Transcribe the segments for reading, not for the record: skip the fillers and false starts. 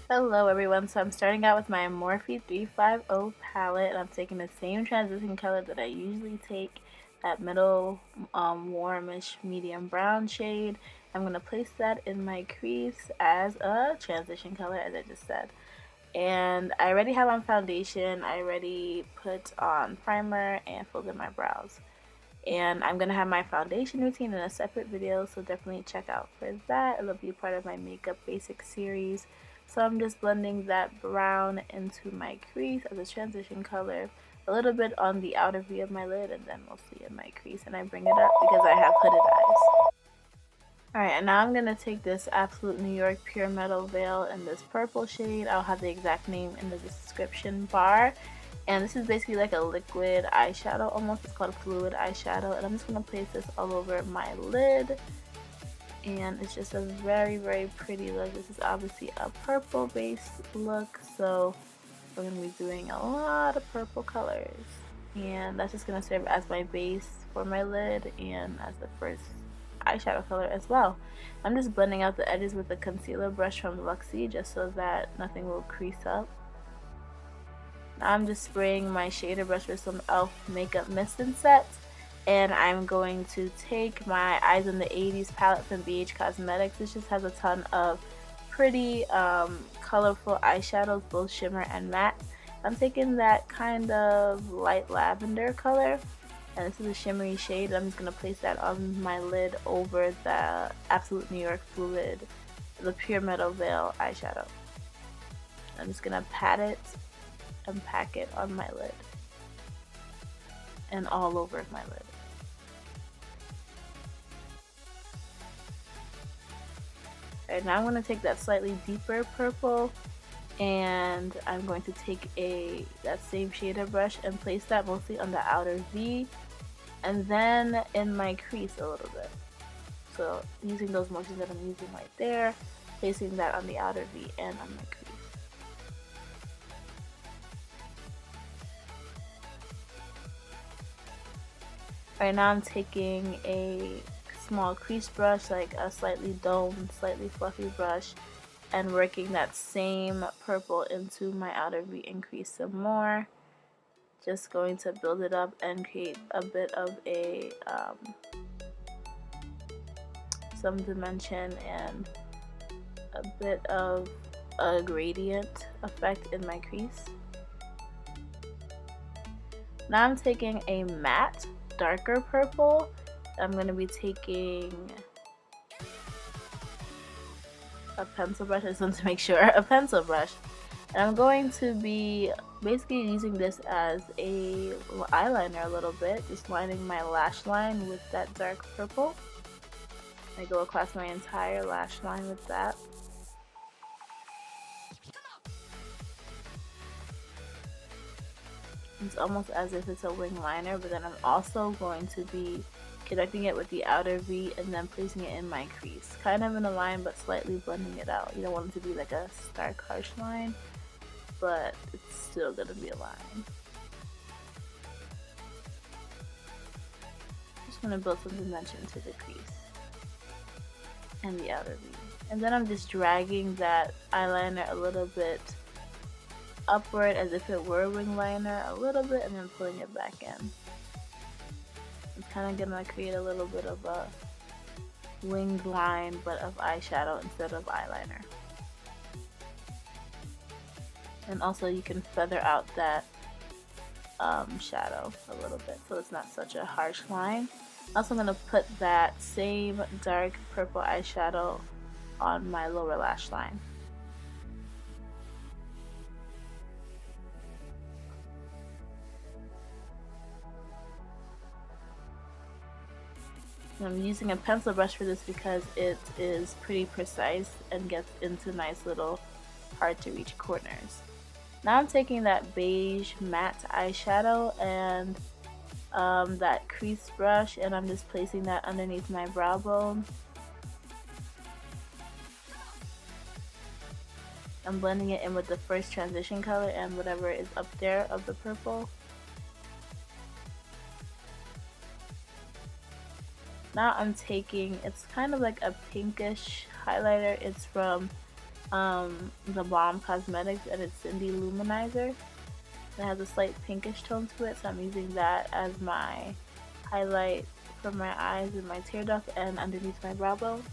Hello everyone, so I'm starting out with my Morphe 350 palette, and I'm taking the same transition color that I usually take, that middle warmish medium brown shade. I'm going to place that in my crease as a transition color, as I just said. And I already have on foundation, I already put on primer and filled in my brows. And I'm going to have my foundation routine in a separate video, so definitely check out for that. It'll be part of my makeup basic series. So I'm just blending that brown into my crease as a transition color, a little bit on the outer V of my lid and then mostly in my crease, and I bring it up because I have hooded eyes. Alright, and now I'm going to take this Absolute New York Pure Metal Veil in this purple shade. I'll have the exact name in the description bar. And this is basically like a liquid eyeshadow almost. It's called fluid eyeshadow. And I'm just going to place this all over my lid. And it's just a very, very pretty look. This is obviously a purple based look. So we're going to be doing a lot of purple colors. And that's just going to serve as my base for my lid and as the first eyeshadow color as well. I'm just blending out the edges with a concealer brush from Luxie just so that nothing will crease up. Now I'm just spraying my shader brush with some e.l.f. makeup mist and set, and I'm going to take my Eyes in the 80s palette from BH Cosmetics. This just has a ton of pretty colorful eyeshadows, both shimmer and matte. I'm taking that kind of light lavender color, and this is a shimmery shade. I'm just going to place that on my lid over the Absolute New York Fluid, the Pure Metal Veil eyeshadow. I'm just going to pat it and pack it on my lid and all over my lid. Alright, now I'm going to take that slightly deeper purple, and I'm going to take that same shader brush and place that mostly on the outer V and then in my crease a little bit. So using those motions that I'm using right there, placing that on the outer V and on my crease. Right now I'm taking a small crease brush, like a slightly domed, slightly fluffy brush, and working that same purple into my outer V and crease some more. Just going to build it up and create a bit of a some dimension and a bit of a gradient effect in my crease. Now I'm taking a matte darker purple. I'm going to be taking a pencil brush. I just want to make sure, a pencil brush. And I'm going to be basically using this as a eyeliner a little bit, just lining my lash line with that dark purple. I go across my entire lash line with that. It's almost as if it's a wing liner, but then I'm also going to be connecting it with the outer V and then placing it in my crease. Kind of in a line, but slightly blending it out. You don't want it to be like a stark, harsh line, but it's still going to be a line. Just going to build some dimension to the crease and the outer V. And then I'm just dragging that eyeliner a little bit upward as if it were a wing liner a little bit, and then pulling it back in. I'm kind of gonna create a little bit of a winged line, but of eyeshadow instead of eyeliner. And also you can feather out that shadow a little bit so it's not such a harsh line. Also, I'm gonna put that same dark purple eyeshadow on my lower lash line. I'm using a pencil brush for this because it is pretty precise and gets into nice little hard to reach corners. Now I'm taking that beige matte eyeshadow and that crease brush, and I'm just placing that underneath my brow bone. I'm blending it in with the first transition color and whatever is up there of the purple. Now I'm taking, it's kind of like a pinkish highlighter. It's from the Balm Cosmetics, and it's Cindy Luminizer. It has a slight pinkish tone to it, so I'm using that as my highlight for my eyes and my tear duct and underneath my brow bone.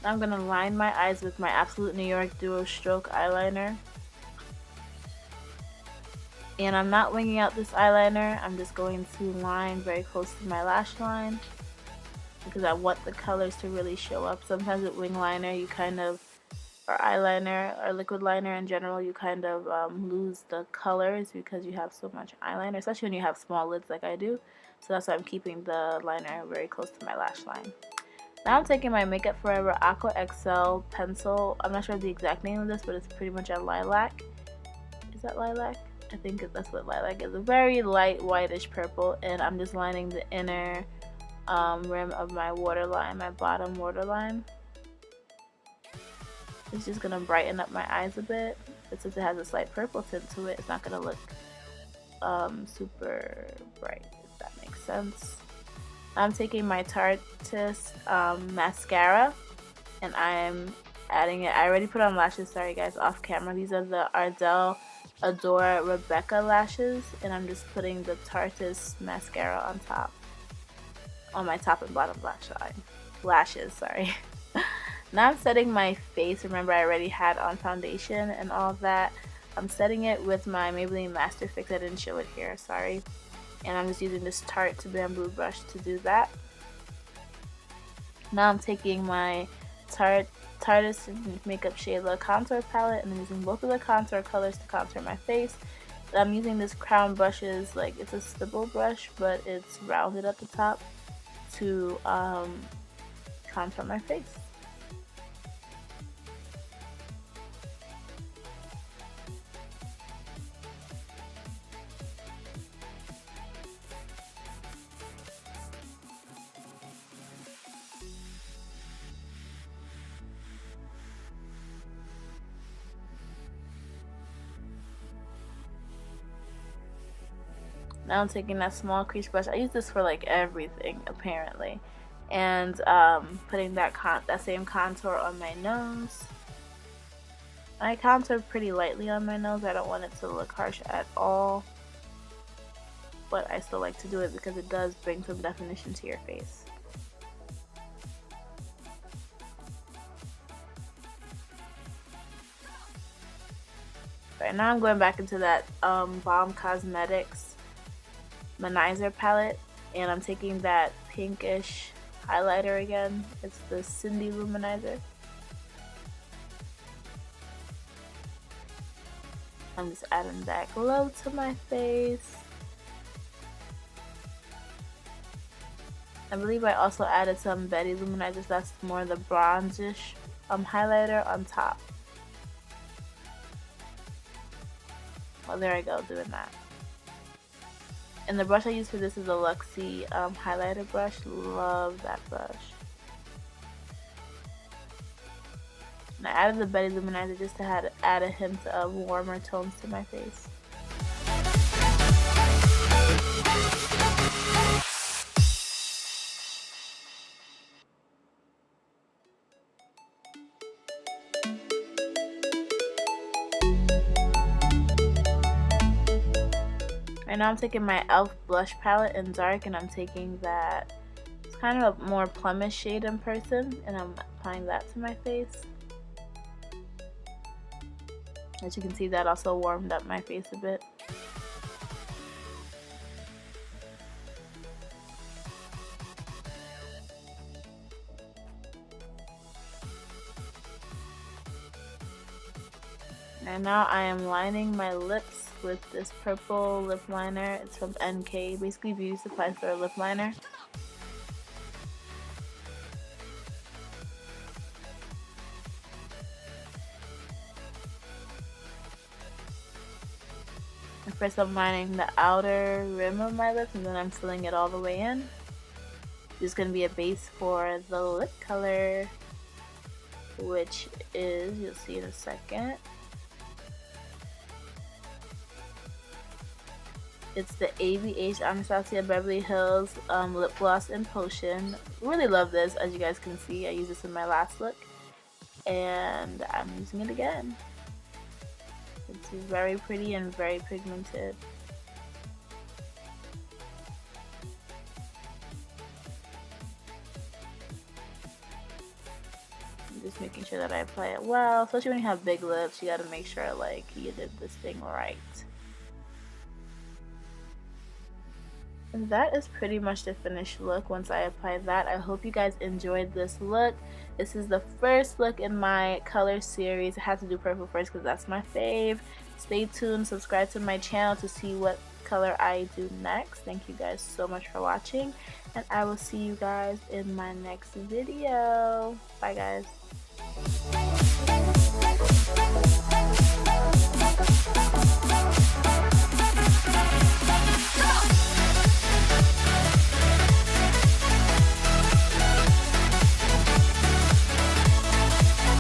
Now I'm going to line my eyes with my Absolute New York Duo Stroke eyeliner. And I'm not winging out this eyeliner, I'm just going to line very close to my lash line because I want the colors to really show up. Sometimes with wing liner you kind of, or eyeliner or liquid liner in general, you kind of lose the colors because you have so much eyeliner, especially when you have small lids like I do. So that's why I'm keeping the liner very close to my lash line. Now I'm taking my Makeup Forever Aqua XL pencil. I'm not sure the exact name of this, but it's pretty much a lilac. Is that lilac? I think that's what lilac is. A very light whitish purple, and I'm just lining the inner rim of my waterline, my bottom waterline. It's just gonna brighten up my eyes a bit, but since it has a slight purple tint to it, it's not gonna look super bright, if that makes sense. I'm taking my Tarteist mascara, and I'm adding it. I already put on lashes, sorry guys, off camera. These are the Ardell Adore Rebecca lashes, and I'm just putting the Tarteist mascara on top, on my top and bottom lash line. Lashes, sorry. Now I'm setting my face. Remember, I already had on foundation and all of that. I'm setting it with my Maybelline Master Fix. I didn't show it here, sorry. And I'm just using this Tarte Bamboo brush to do that. Now I'm taking my Tarteist Makeup Shayla contour palette, and I'm using both of the contour colors to contour my face. I'm using this Crown Brushes, like it's a stipple brush, but it's rounded at the top to contour my face. Now I'm taking that small crease brush. I use this for like everything apparently, and putting that same contour on my nose. I contour pretty lightly on my nose. I don't want it to look harsh at all, but I still like to do it because it does bring some definition to your face. Right now I'm going back into that Balm Cosmetics Monochromatic palette, and I'm taking that pinkish highlighter again. It's the Cindy Luminizer. I'm just adding that glow to my face. I believe I also added some Betty Luminizers. That's more the bronzish highlighter on top. Well, there I go, doing that. And the brush I use for this is a Luxie highlighter brush. Love that brush. And I added the Betty Luminizer just to add a hint of warmer tones to my face. Right now I'm taking my e.l.f. blush palette in dark, and I'm taking that, it's kind of a more plumish shade in person, and I'm applying that to my face. As you can see, that also warmed up my face a bit. And now I am lining my lips with this purple lip liner. It's from NK, basically beauty supply store lip liner. And first I'm lining the outer rim of my lips, and then I'm filling it all the way in. This is going to be a base for the lip color, which is, you'll see in a second, It's the ABH Anastasia Beverly Hills lip gloss in potion. Really love this. As you guys can see, I used this in my last look, and I'm using it again. It's very pretty and very pigmented. I'm just making sure that I apply it well, especially when you have big lips. You gotta make sure like you did this thing right. And that is pretty much the finished look once I apply that. I hope you guys enjoyed this look. This is the first look in my color series. I had to do purple first because that's my fave. Stay tuned, subscribe to my channel to see what color I do next. Thank you guys so much for watching, and I will see you guys in my next video. Bye guys.